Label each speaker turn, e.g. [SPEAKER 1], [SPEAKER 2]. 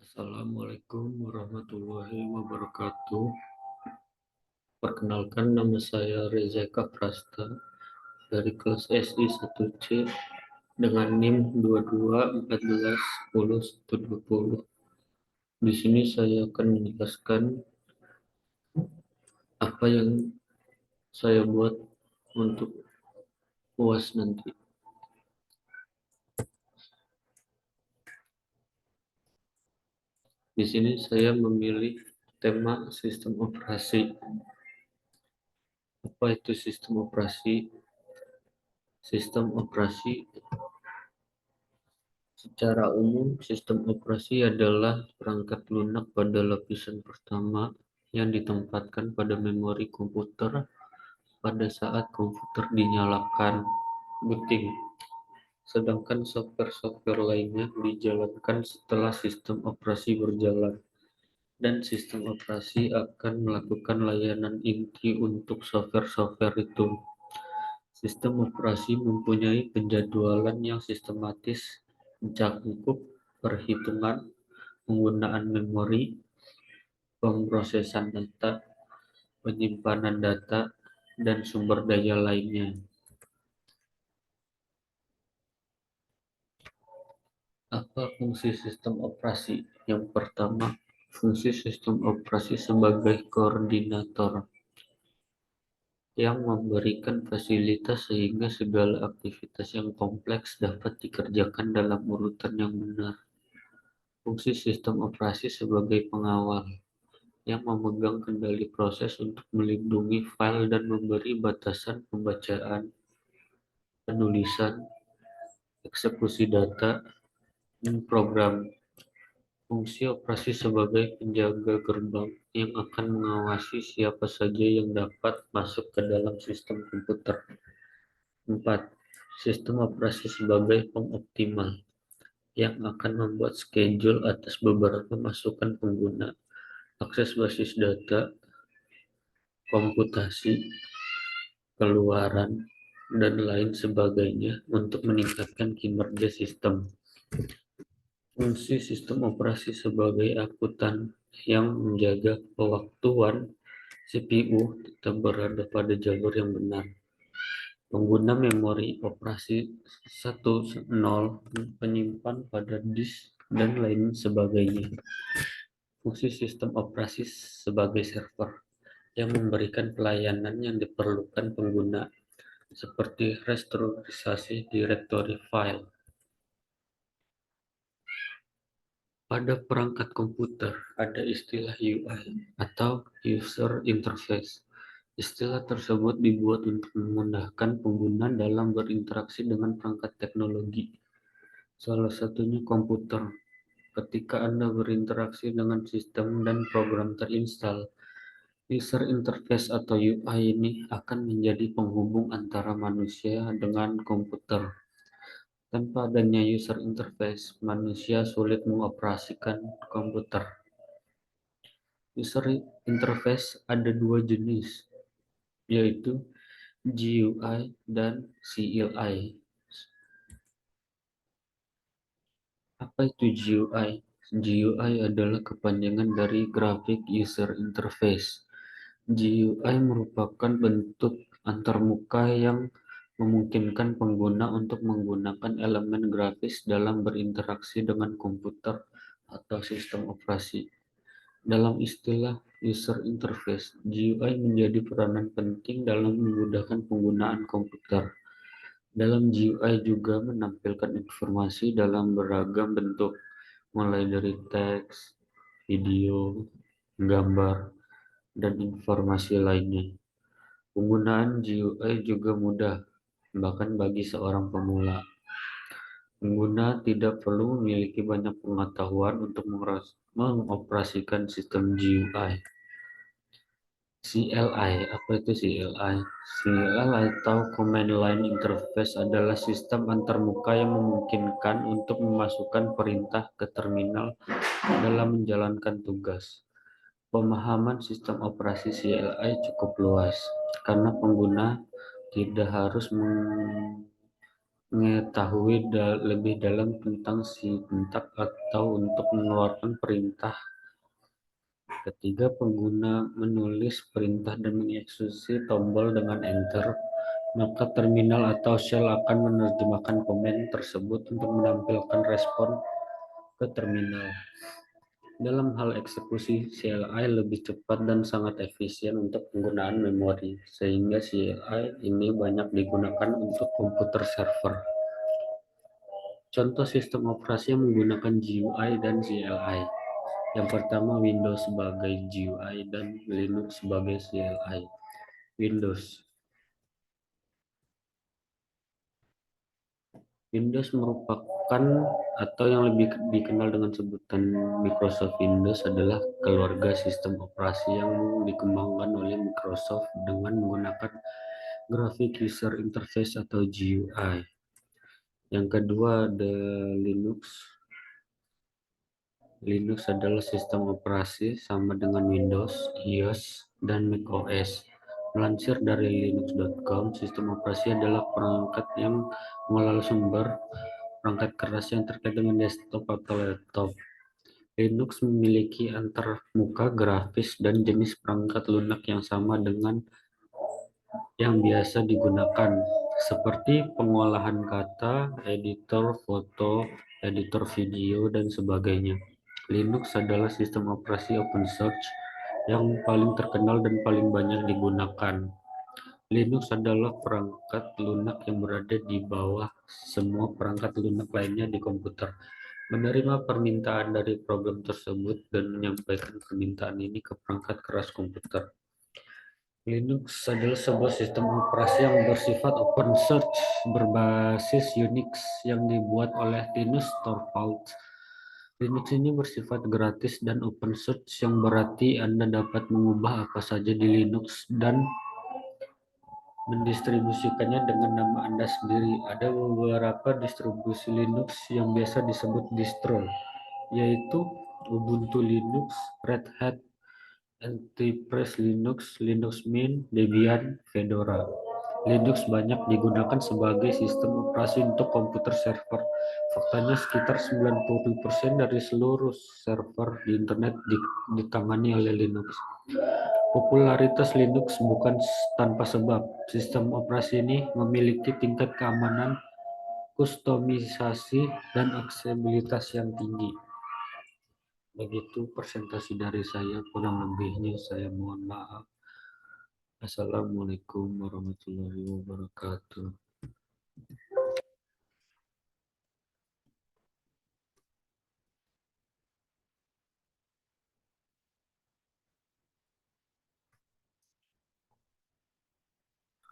[SPEAKER 1] Assalamualaikum warahmatullahi wabarakatuh. Perkenalkan, nama saya Reza Prasta dari kelas SI 1C dengan NIM 22141020. Di sini saya akan menjelaskan apa yang saya buat untuk UAS nanti. Di sini saya memilih tema sistem operasi. Apa itu sistem operasi? Sistem operasi Secara umum, sistem operasi adalah perangkat lunak pada lapisan pertama yang ditempatkan pada memori komputer pada saat komputer dinyalakan booting, sedangkan software-software lainnya dijalankan setelah sistem operasi berjalan, dan sistem operasi akan melakukan layanan inti untuk software-software itu. Sistem operasi mempunyai penjadwalan yang sistematis, mencakup perhitungan, penggunaan memori, pemrosesan data, penyimpanan data, dan sumber daya lainnya. Apa fungsi sistem operasi? Yang pertama, fungsi sistem operasi sebagai koordinator yang memberikan fasilitas sehingga segala aktivitas yang kompleks dapat dikerjakan dalam urutan yang benar. Fungsi sistem operasi sebagai pengawal yang memegang kendali proses untuk melindungi file dan memberi batasan pembacaan, penulisan, eksekusi data, dan program. Fungsi operasi sebagai penjaga gerbang yang akan mengawasi siapa saja yang dapat masuk ke dalam sistem komputer. 4. Sistem operasi sebagai pengoptimal yang akan membuat schedule atas beberapa masukan pengguna, akses basis data, komputasi, keluaran, dan lain sebagainya untuk meningkatkan kinerja sistem. Fungsi sistem operasi sebagai akuntan yang menjaga pewaktuan CPU tetap berada pada jalur yang benar. Pengguna memori operasi 10 penyimpan pada disk dan lain sebagainya. Fungsi sistem operasi sebagai server yang memberikan pelayanan yang diperlukan pengguna, seperti restrukturisasi direktori file. Pada perangkat komputer ada istilah UI atau User Interface. Istilah tersebut dibuat untuk memudahkan pengguna dalam berinteraksi dengan perangkat teknologi, salah satunya komputer. Ketika Anda berinteraksi dengan sistem dan program terinstal, User Interface atau UI ini akan menjadi penghubung antara manusia dengan komputer. Tanpa adanya user interface, manusia sulit mengoperasikan komputer. User interface ada dua jenis, yaitu GUI dan CLI. Apa itu GUI? GUI adalah kepanjangan dari Graphic User Interface. GUI merupakan bentuk antarmuka yang memungkinkan pengguna untuk menggunakan elemen grafis dalam berinteraksi dengan komputer atau sistem operasi. Dalam istilah user interface, GUI menjadi peranan penting dalam memudahkan penggunaan komputer. Dalam GUI juga menampilkan informasi dalam beragam bentuk, mulai dari teks, video, gambar, dan informasi lainnya. Penggunaan GUI juga mudah, bahkan bagi seorang pemula. Pengguna tidak perlu memiliki banyak pengetahuan untuk mengoperasikan sistem GUI. CLI, apa itu CLI? CLI atau Command Line Interface adalah sistem antarmuka yang memungkinkan untuk memasukkan perintah ke terminal dalam menjalankan tugas. Pemahaman sistem operasi CLI cukup luas, karena pengguna tidak harus mengetahui lebih dalam tentang sintak atau untuk mengeluarkan perintah. Ketiga, pengguna menulis perintah dan mengeksekusi tombol dengan enter, maka terminal atau shell akan menerjemahkan komen tersebut untuk menampilkan respon ke terminal. Dalam hal eksekusi, CLI lebih cepat dan sangat efisien untuk penggunaan memori, sehingga CLI ini banyak digunakan untuk komputer server. Contoh sistem operasi yang menggunakan GUI dan CLI. Yang pertama, Windows sebagai GUI dan Linux sebagai CLI. Windows. Windows merupakan atau yang lebih dikenal dengan sebutan Microsoft Windows adalah keluarga sistem operasi yang dikembangkan oleh Microsoft dengan menggunakan Graphic User Interface atau GUI. Yang kedua, the Linux. Linux adalah sistem operasi sama dengan Windows, iOS, dan macOS. Melansir dari linux.com, sistem operasi adalah perangkat yang mengelola sumber perangkat keras yang terkait dengan desktop atau laptop. Linux memiliki antarmuka grafis dan jenis perangkat lunak yang sama dengan yang biasa digunakan, seperti pengolahan kata, editor foto, editor video, dan sebagainya. Linux adalah sistem operasi open source yang paling terkenal dan paling banyak digunakan. Linux adalah perangkat lunak yang berada di bawah semua perangkat lunak lainnya di komputer. Menerima permintaan dari program tersebut dan menyampaikan permintaan ini ke perangkat keras komputer. Linux adalah sebuah sistem operasi yang bersifat open source berbasis Unix yang dibuat oleh Linus Torvalds. Linux ini bersifat gratis dan open source yang berarti Anda dapat mengubah apa saja di Linux dan mendistribusikannya dengan nama Anda sendiri. Ada beberapa distribusi Linux yang biasa disebut distro, yaitu Ubuntu Linux, Red Hat, Enterprise Linux, Linux Mint, Debian, Fedora. Linux banyak digunakan sebagai sistem operasi untuk komputer server. Faktanya sekitar 90% dari seluruh server di internet ditangani oleh Linux. Popularitas Linux bukan tanpa sebab. Sistem operasi ini memiliki tingkat keamanan, kustomisasi, dan aksesibilitas yang tinggi. Begitu presentasi dari saya, kurang lebihnya saya mohon maaf. Assalamualaikum warahmatullahi wabarakatuh.